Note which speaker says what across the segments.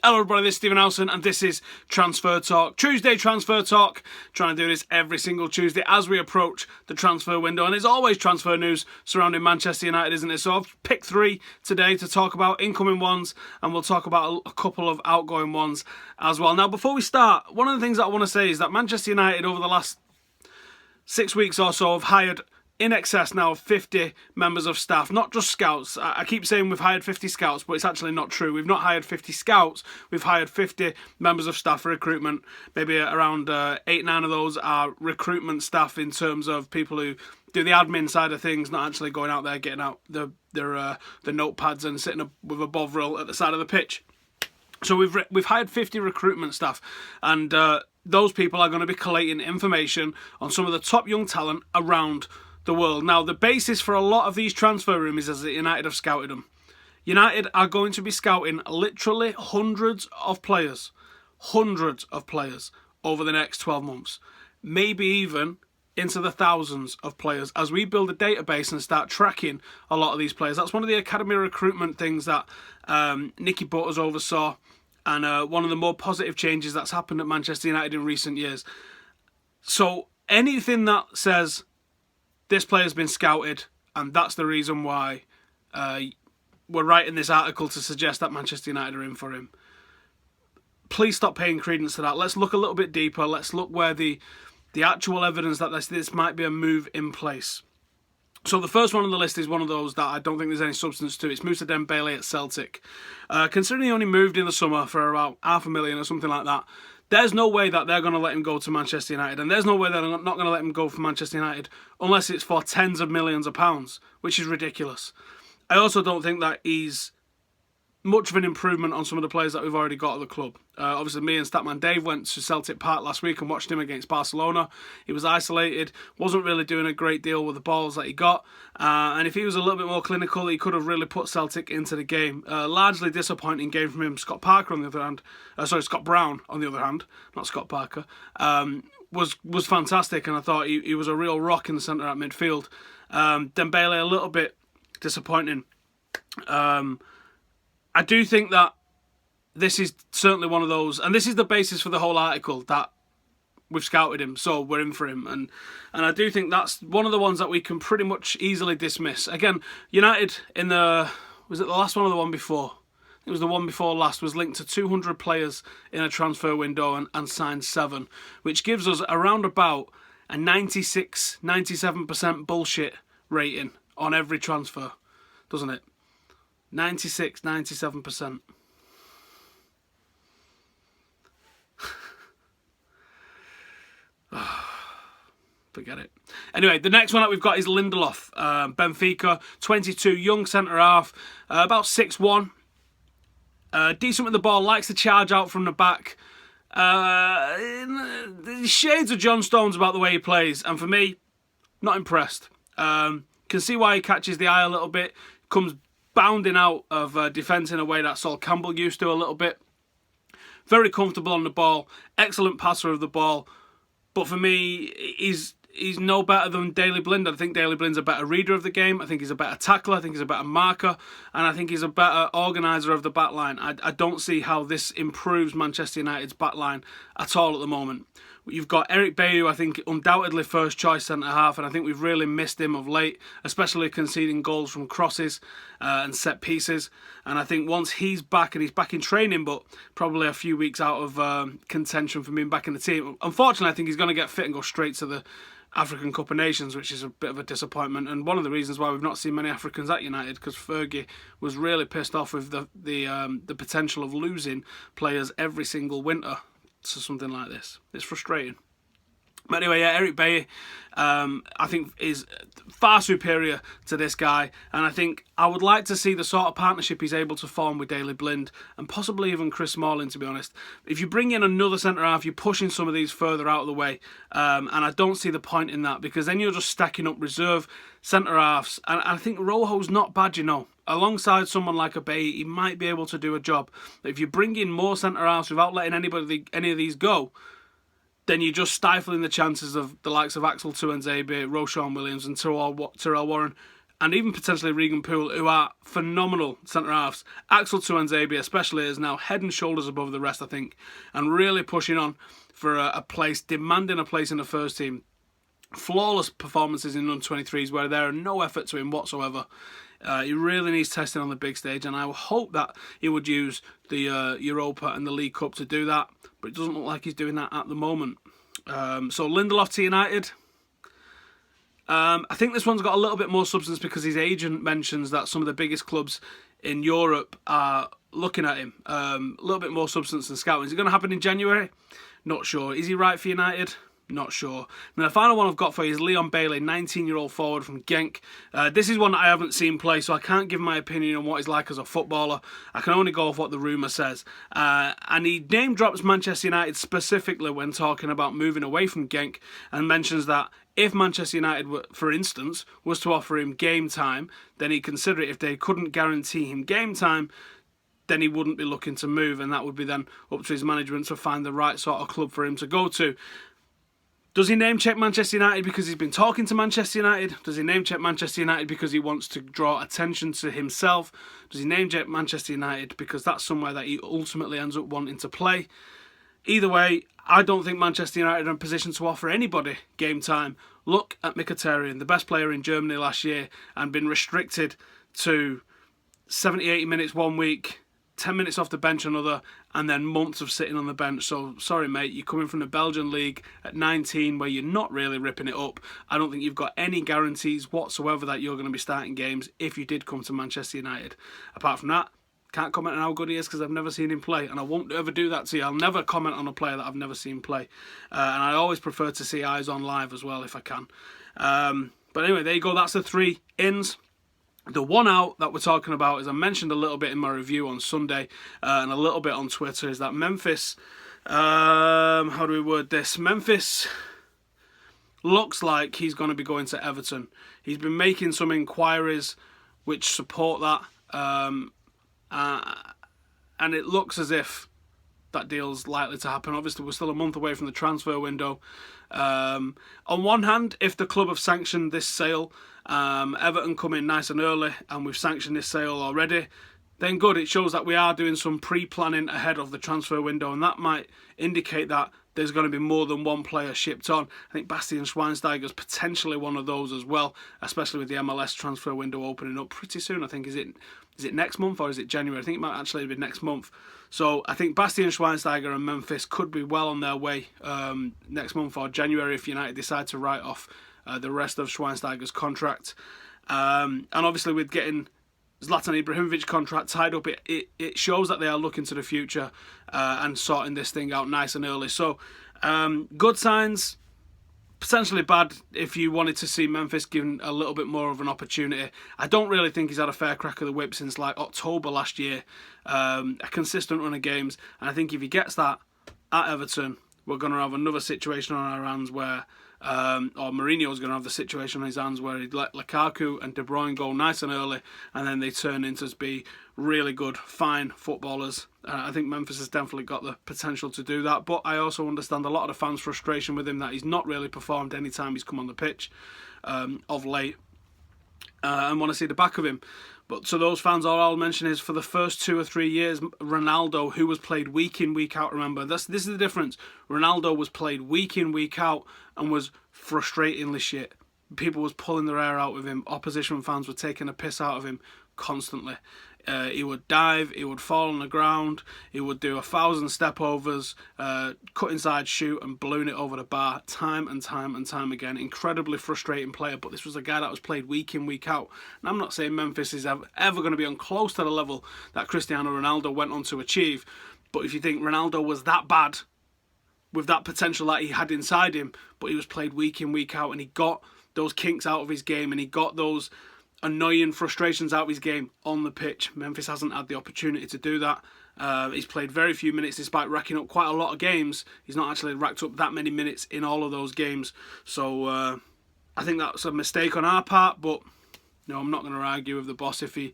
Speaker 1: Hello everybody, this is Stephen Howson and this is Transfer Talk. Tuesday Transfer Talk. Trying to do this every single Tuesday as we approach the transfer window. And there's always transfer news surrounding Manchester United, isn't it? So I've picked 3 today to talk about incoming ones, and we'll talk about a couple of outgoing ones as well. Now, before we start, one of the things that I want to say is that Manchester United over the last 6 weeks or so have hired in excess now of 50 members of staff, not just scouts. I keep saying we've hired 50 scouts, but it's actually not true. We've not hired 50 scouts, we've hired 50 members of staff for recruitment. Maybe around 8-9 of those are recruitment staff in terms of people who do the admin side of things, not actually going out there getting out their notepads and sitting with a bovril at the side of the pitch. So we've hired 50 recruitment staff, and those people are going to be collating information on some of the top young talent around the world. Now, the basis for a lot of these transfer rumours is that United have scouted them. United are going to be scouting literally hundreds of players over the next 12 months. Maybe even into the thousands of players as we build a database and start tracking a lot of these players. That's one of the academy recruitment things that Nicky Butters oversaw, and one of the more positive changes that's happened at Manchester United in recent years. So anything that says this player's been scouted, and that's the reason why we're writing this article to suggest that Manchester United are in for him, please stop paying credence to that. Let's look a little bit deeper. Let's look where the actual evidence that this might be a move in place. So the first one on the list is one of those that I don't think there's any substance to. It's Mousa Dembele at Celtic. Considering he only moved in the summer for about $500,000 or something like that, there's no way that they're going to let him go to Manchester United, and there's no way they're not going to let him go for Manchester United unless it's for tens of millions of pounds, which is ridiculous. I also don't think that he's much of an improvement on some of the players that we've already got at the club. Obviously, me and Statman Dave went to Celtic Park last week and watched him against Barcelona. He was isolated, wasn't really doing a great deal with the balls that he got, and if he was a little bit more clinical, he could have really put Celtic into the game. Largely disappointing game from him. Scott Brown, on the other hand, not Scott Parker, was fantastic, and I thought he was a real rock in the centre at midfield. Dembele, a little bit disappointing. I do think that this is certainly one of those, and this is the basis for the whole article, that we've scouted him, so we're in for him. And I do think that's one of the ones that we can pretty much easily dismiss. Again, United was it the last one or the one before? It was the one before last, was linked to 200 players in a transfer window and signed 7, which gives us around about a 96-97% bullshit rating on every transfer, doesn't it? 96-97%. Forget it. Anyway, the next one that we've got is Lindelof, Benfica, 22, young centre-half, about 6'1", decent with the ball, likes to charge out from the back. Shades of John Stones about the way he plays, and for me, not impressed. Can see why he catches the eye a little bit, comes bounding out of defence in a way that Sol Campbell used to a little bit. Very comfortable on the ball, excellent passer of the ball, but for me, he's no better than Daley Blind. I think Daley Blind's a better reader of the game. I think he's a better tackler. I think he's a better marker, and I think he's a better organiser of the back line. I don't see how this improves Manchester United's back line at all at the moment. You've got Eric Bailly, I think undoubtedly first choice centre-half, and I think we've really missed him of late, especially conceding goals from crosses and set pieces. And I think once he's back, and he's back in training, but probably a few weeks out of contention from being back in the team, unfortunately I think he's going to get fit and go straight to the African Cup of Nations, which is a bit of a disappointment, and one of the reasons why we've not seen many Africans at United, because Fergie was really pissed off with the potential of losing players every single winter to something like this. It's frustrating. But anyway, yeah, Eric Bailly, I think is far superior to this guy, and I think I would like to see the sort of partnership he's able to form with Daley Blind, and possibly even Chris Smalling, to be honest. If you bring in another centre-half, you're pushing some of these further out of the way, and I don't see the point in that, because then you're just stacking up reserve centre-halfs, and I think Rojo's not bad, you know. Alongside someone like a Bailly, he might be able to do a job. But if you bring in more centre-halves without letting any of these go, then you're just stifling the chances of the likes of Axel Tuanzebe, Roshan Williams and Terrell Warren and even potentially Regan Poole, who are phenomenal centre-halves. Axel Tuanzebe especially is now head and shoulders above the rest, I think, and really pushing on for a place, demanding a place in the first team. Flawless performances in under-23s where there are no effort to him whatsoever. He really needs testing on the big stage, and I hope that he would use the Europa and the League Cup to do that, but it doesn't look like he's doing that at the moment. So Lindelof to United. I think this one's got a little bit more substance because his agent mentions that some of the biggest clubs in Europe are looking at him. A little bit more substance than scouting. Is it going to happen in January? Not sure. Is he right for United? Not sure. And the final one I've got for you is Leon Bailey, 19-year-old forward from Genk. This is one that I haven't seen play, so I can't give my opinion on what he's like as a footballer. I can only go off what the rumour says. And he name drops Manchester United specifically when talking about moving away from Genk, and mentions that if Manchester United, for instance, was to offer him game time, then he'd consider it. If they couldn't guarantee him game time, then he wouldn't be looking to move, and that would be then up to his management to find the right sort of club for him to go to. Does he name check Manchester United because he's been talking to Manchester United? Does he name check Manchester United because he wants to draw attention to himself? Does he name check Manchester United because that's somewhere that he ultimately ends up wanting to play? Either way, I don't think Manchester United are in a position to offer anybody game time. Look at Mkhitaryan, the best player in Germany last year, and been restricted to 70, 80 minutes one week, 10 minutes off the bench another, and then months of sitting on the bench. So, sorry mate, you're coming from the Belgian league at 19 where you're not really ripping it up. I don't think you've got any guarantees whatsoever that you're going to be starting games if you did come to Manchester United. Apart from that, can't comment on how good he is because I've never seen him play, and I won't ever do that to you. I'll never comment on a player that I've never seen play, and I always prefer to see eyes on live as well if I can. But anyway, there you go. That's the 3 ins. The one out that we're talking about, as I mentioned a little bit in my review on Sunday and a little bit on Twitter, is that Memphis, how do we word this? Memphis looks like he's going to be going to Everton. He's been making some inquiries which support that. And it looks as if that deal's likely to happen. Obviously, we're still a month away from the transfer window. On one hand, if the club have sanctioned this sale, Everton come in nice and early, and we've sanctioned this sale already, then good. It shows that we are doing some pre-planning ahead of the transfer window, and that might indicate that there's going to be more than one player shipped on. I think Bastian Schweinsteiger's potentially one of those as well, especially with the MLS transfer window opening up pretty soon. I think, is it next month or is it January? I think it might actually be next month. So I think Bastian Schweinsteiger and Memphis could be well on their way next month or January if United decide to write off the rest of Schweinsteiger's contract. And obviously with getting Zlatan Ibrahimovic contract tied up, it shows that they are looking to the future and sorting this thing out nice and early. So good signs, potentially bad if you wanted to see Memphis given a little bit more of an opportunity. I don't really think he's had a fair crack of the whip since like October last year. A consistent run of games, and I think if he gets that at Everton, we're going to have another situation on our hands where or Mourinho's going to have the situation on his hands where he'd let Lukaku and De Bruyne go nice and early, and then they turn into be really good, fine footballers. I think Memphis has definitely got the potential to do that, but I also understand a lot of the fans' frustration with him that he's not really performed any time he's come on the pitch of late, and want to see the back of him. But to those fans, all I'll mention is for the first 2 or 3 years, Ronaldo, who was played week in, week out, remember, this is the difference. Ronaldo was played week in, week out and was frustratingly shit. People was pulling their hair out with him. Opposition fans were taking a piss out of him constantly. He would dive, he would fall on the ground, he would do 1,000 step overs, cut inside shoot and balloon it over the bar time and time and time again. Incredibly frustrating player, but this was a guy that was played week in, week out. And I'm not saying Memphis is ever going to be on close to the level that Cristiano Ronaldo went on to achieve, but if you think Ronaldo was that bad with that potential that he had inside him, but he was played week in, week out, and he got those kinks out of his game and he got those annoying frustrations out of his game on the pitch. Memphis hasn't had the opportunity to do that. He's played very few minutes despite racking up quite a lot of games. He's not actually racked up that many minutes in all of those games. So I think that's a mistake on our part, but no, I'm not going to argue with the boss if he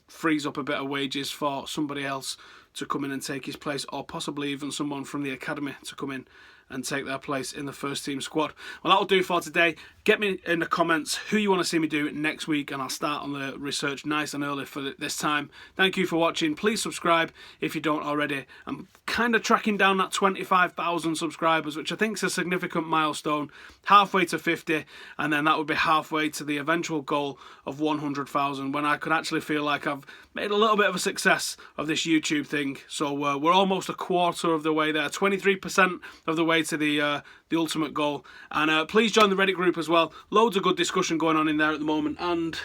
Speaker 1: frees up a bit of wages for somebody else to come in and take his place, or possibly even someone from the academy to come in and take their place in the first team squad. Well, that'll do for today. Get me in the comments who you want to see me do next week, and I'll start on the research nice and early for this time. Thank you for watching. Please subscribe if you don't already. I'm kind of tracking down that 25,000 subscribers, which I think is a significant milestone. Halfway to 50, and then that would be halfway to the eventual goal of 100,000, when I could actually feel like I've made a little bit of a success of this YouTube thing. So we're almost a quarter of the way there, 23% of the way to the ultimate goal. And please join the Reddit group as well. Loads of good discussion going on in there at the moment, and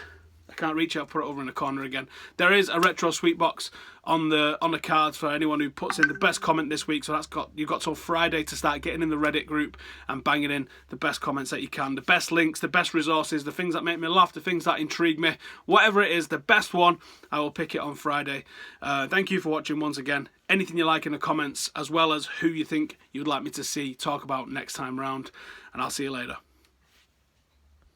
Speaker 1: I can't reach it. I'll put it over in the corner again. There is a retro sweet box on the cards for anyone who puts in the best comment this week. So you've got till Friday to start getting in the Reddit group and banging in the best comments that you can, the best links, the best resources, the things that make me laugh, the things that intrigue me, whatever it is, the best one, I will pick it on Friday. Thank you for watching once again. Anything you like in the comments, as well as who you think you'd like me to see talk about next time round, and I'll see you later.